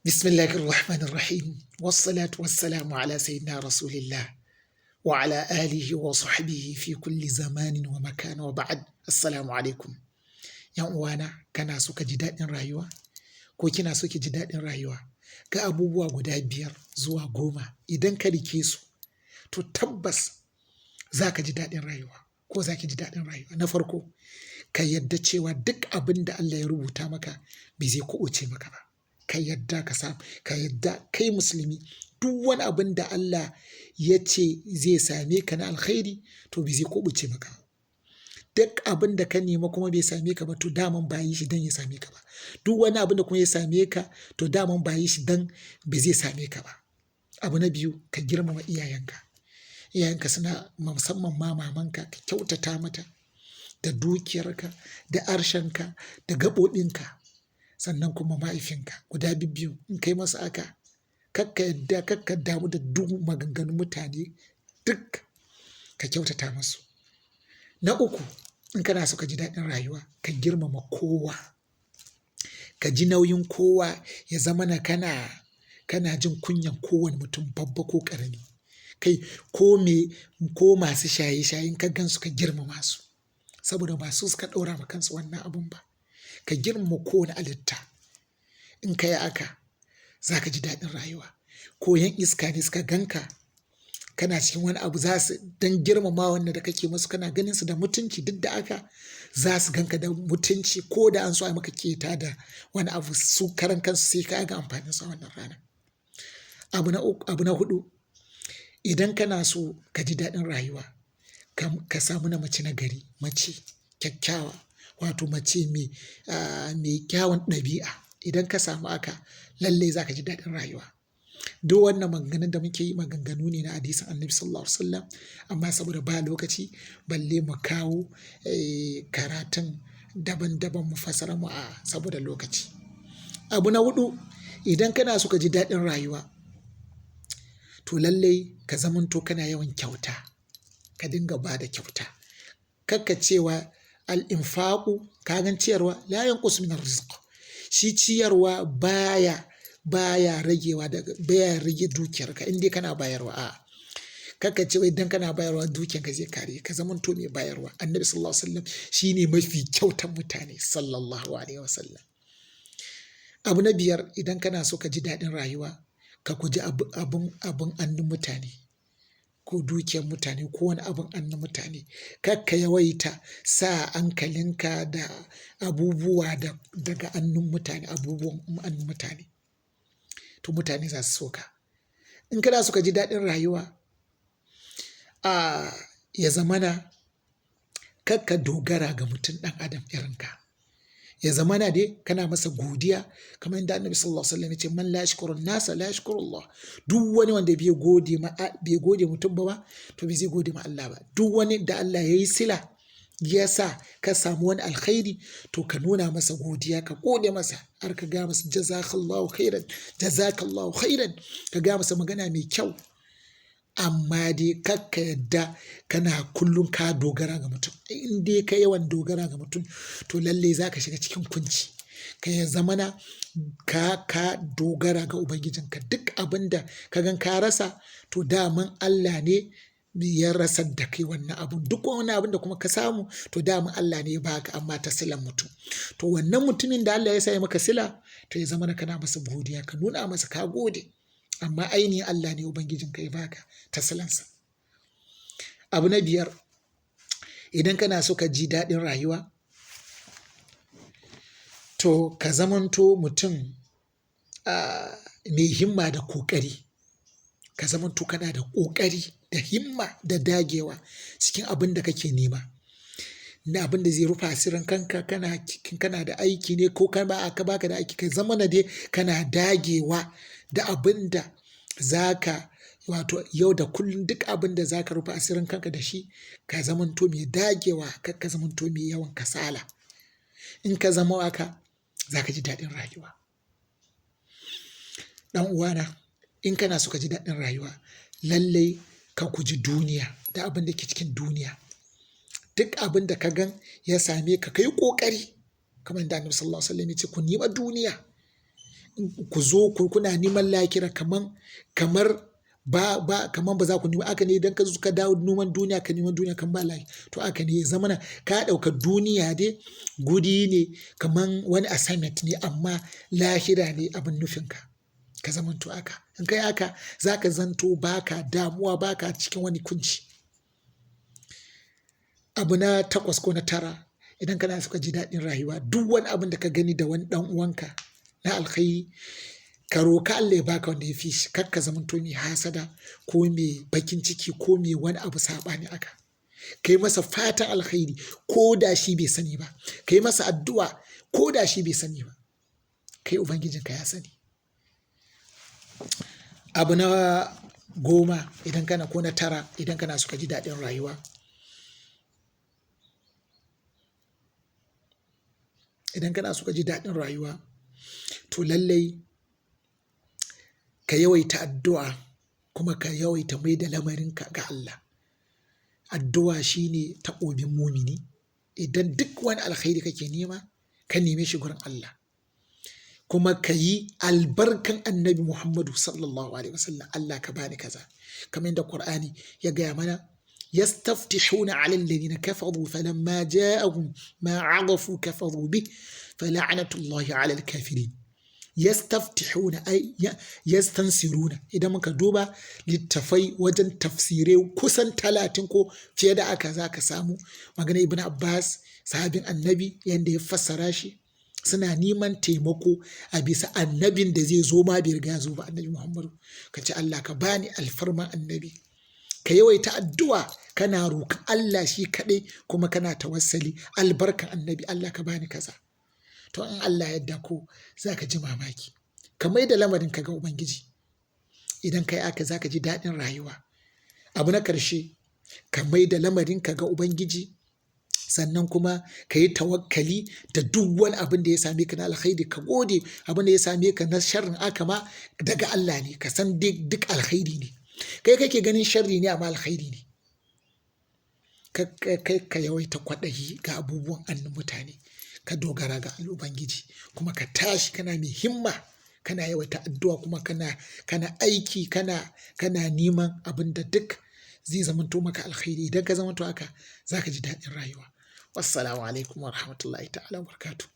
بسم الله الرحمن الرحيم والصلاة والسلام على سيدنا رسول الله وعلى آله وصحبه في كل زمان ومكان وبعد السلام عليكم. yan uwana, kana so ka ji daɗin rayuwa ko kina so ki ji daɗin rayuwa? Ga abubuwa guda 5 zuwa 10 idan ka rike su to tabbas za ka ji daɗin rayuwa ko za ki ji daɗin rayuwa. Na farko, ka yadda cewa duk abin da Allah ya rubuta maka bai zai kuɓuce maka ba. Ka yadda ka yadda kai musulmi, duk wani abin da Allah ya ce zai same ka na alkhairi to bai zai kuɓuce maka ba. Duk abin da ka nema kuma bai same ka ba to daman ba yi shi don ya same ka ba. Duk wani abin da kuma ya same ka to daman ba yi shi don ba zai same ka ba. Abu na biyu, ka girmama iyayenka. Iyayenka suna, musamman ma mamanka, ka kyautata mata da dukiyarka, da harshenka, da gaɓoɓinka. Sannan kuma mahaifinka, guda biyu in kai masa aka, kakka damu da duk maganganun mutane, duk ka kyautata masu. Na uku, in kana so ka ji daɗin rayuwa, ka girmama kowa, ka ji nauyin kowa, ya zamana kana jin kunyan kowane mutum, babba ko ƙarami. Kai ko masu shaye-shayen ka gansu, ka girmama su, saboda ba su suka ɗaura ma kansu wannan abun ba. Ka girmama kowane halitta. In ka yi haka, za ka ji daɗin rayuwa. Ko 'yan iska ne suka ganka kana cikin wani abu, za su dan girmama wannan da kake masu, kana ganin su da mutunci, duk da haka za su ganka da mutunci, ko da an so a maka keta da wani abu, su karan kansu sai ka ga amfanin sa wannan rana. Abu na 4, idan kana so ka ji daɗin rayuwa, ka samu na mace na gari, mace kyakkyawa, wato mace mai kyawun ɗabi'a. Idan ka samu haka, lallai za ka ji daɗin rayuwa. Duk wannan maganganun da muke yi maganganu ne na hadisin Annabi sallallahu alaihi wasallam, amma saboda ba lokaci balle mu kawo karatun daban-daban mu fassara mu saboda lokaci. Abu na 4, idan kana so ka ji daɗin rayuwa, to lallai ka zamanto kana yawan kyauta, ka dinga ba da kyauta. Kakka cewa al-infaqu, kagan ciyarwa, la yanqus min ar-rizq. Shi ciyarwa baya rage dukiyarka in dai kana bayarwa. Kakka ce idan kana bayarwa dukiyarka zai kare ka, zamanto mai bayarwa. Annabi sallallahu alaihi wasallam shine mafi kyautan mutane, sallallahu alaihi wasallam. Abu na 5, idan kana so ka ji daɗin rayuwa, ka guji abun hannun mutane ko dukiyar mutane ko wani abun hannun mutane. Kakka yawaita sa hankalinka da abubuwa daga hannun mutane, abubuwan hannun mutane, to mutane za su so ka. In kana so ka ji daɗin rayuwa, ya zamana kakka dogara ga mutum ɗan adam irinka. Ya zamana dai kana masa godiya, kamar yadda Annabi sallallahu alaihi wasallam ya ce, man la yashkurun nasa la yashkuru Allah. Duk wani wanda bai gode mutum ba to bai zai gode ma Allah ba. Duk wani da Allah ya yi sila ya sa ka samu wani alkhairi, to ka nuna masa godiya, ka gode masa, har ka ga masa jazakallahu khairan, ka ga masa magana mai kyau. Amma dai kakka yadda kana kullum ka dogara ga mutum. In dai ka yawan dogara ga mutum, to lallai za ka shiga cikin kunci. Ka ya zamana ka dogara ga Ubangijinka. Duk abin da ka gan ka rasa, to daman Allah ne ya rasa da kai wannan abun. Duk wani abin da kuma ka samu, to daman Allah ne ya baka, amma ta silan mutum. To wannan mutumin da Allah ya sa ya maka sila, to ya zamana kana masa godiya, ka nuna masa ka gode. Amma ainihin Allah ne Ubangijinka ya baka ta silansa. Abu na 5, idan kana so ka ji daɗin rayuwa, to ka zamanto mutum mai himma da ƙoƙari. Ka zamanto kana da ƙoƙari da himma da dagewa cikin abin da kake nema. Na abin da zai rufa asirin kanka, kana da aiki ne ko aka baka da aiki, ka zamana dai kana dagewa da abin da zaka, wato yau da kullum, duk abin da zaka rufa asirin kanka da shi, ka zamanto mai dagewa, ka zamanto mai yawan kasala. In ka zama haka, za ka ji daɗin rayuwa. Ɗan uwana, in kana so ka ji daɗin rayuwa, lallai ka guji duniya da abin da ke cikin duniya. Duk abin da ka gan ya same ka, ka yi ƙoƙari, kamar yadda Annabi sallallahu alaihi wasallam ya ce, ku nema duniya. ku zo kuna neman lahira kamar kaman ba za ku nemi, aka ne idan ka zo ka dawo neman duniya ka neman duniya kan ba lahi, to aka ne ya zamana ka ɗauka duniya dai gudi ne kaman wani assignment ne, amma lahira ne abin nufinka ka zamanto aka. In kai aka za ka zanto baka damuwa, baka cikin wani kunci. Abu na 8 ko na 9, idan kana so ka ji daɗin rayuwa, duk wani abin da ka gani da wani ɗan uwanka na alkhairi, ka roka Allah ya baka wanda ya fi shi, kar ka zamanto mai hasada ko mai bakin ciki ko mai wani abu saɓani aka. Kai masa fatan alkhairi ko da shi bai sani ba, kai masa addu'a ko da shi bai sani ba, kai ubangijinka ya sani. Abu na 10 idan kana, ko na 9, idan kana so ka ji daɗin rayuwa, idan kana so ka ji daɗin rayuwa, to lallai ka yawaita addu'a kuma ka yawaita mai da lamarinka ga Allah. Addu'a shine taƙobin mumini. Idan duk wani alkhairi kake nema, ka neme shi gurin Allah, kuma ka yi albarkan annabi Muhammadu sallallahu alaihi wasallam. Allah ka bani kaza, kamar yadda Qur'ani ya gaya mana, yastaftihuna ala alladhina kafaru falamma ja'ahum ma 'arafu kafaru bih fala'natullahi ala alkafirin. Yastaftihuna ay yastansiruna. Idan muka duba littafai wajen tafsirai kusan 30 ko fiye da aka, za ka samu magana Ibn Abbas sahabin annabi yanda ya fassara shi, suna neman taimako a bisa annabin da zai zo ma bai riga ya zo ba, annabi Muhammadu. Ka ce Allah ka bani alfarman annabi, ka yawaita addu'a kana roƙon Allah shi kaɗai, kuma kana tawassali albarkan annabi, Allah ka bani kaza. To in Allah ya yarda ko za ka ji mamaki, ka mai da lamarin ka ga Ubangiji. Idan kai aka za ka ji daɗin rayuwa. Abu na ƙarshe, ka mai da lamarin ka ga Ubangiji, sannan kuma ka yi tawakkali da duk wani abin da ya same ka na alkhairi, ka gode. Abin da ya same ka na sharrin aka ma daga Allah ne, ka san duk alkhairi ne. Kai kake ganin sharri ne amma alkhairi ne. Kai ka yawaita kwaɗayi ga abubuwan annin mutane, ka dogara ga Ubangiji, kuma ka tashi kana mai himma, kana yawaita addu'a, kuma kana aiki, kana neman abin da duk zai zamanto maka alkhairi. Idan ka zamanto haka, za ka ji daɗin rayuwa. Wassalamu alaikum wa rahmatullahi ta'ala wa barakatuh.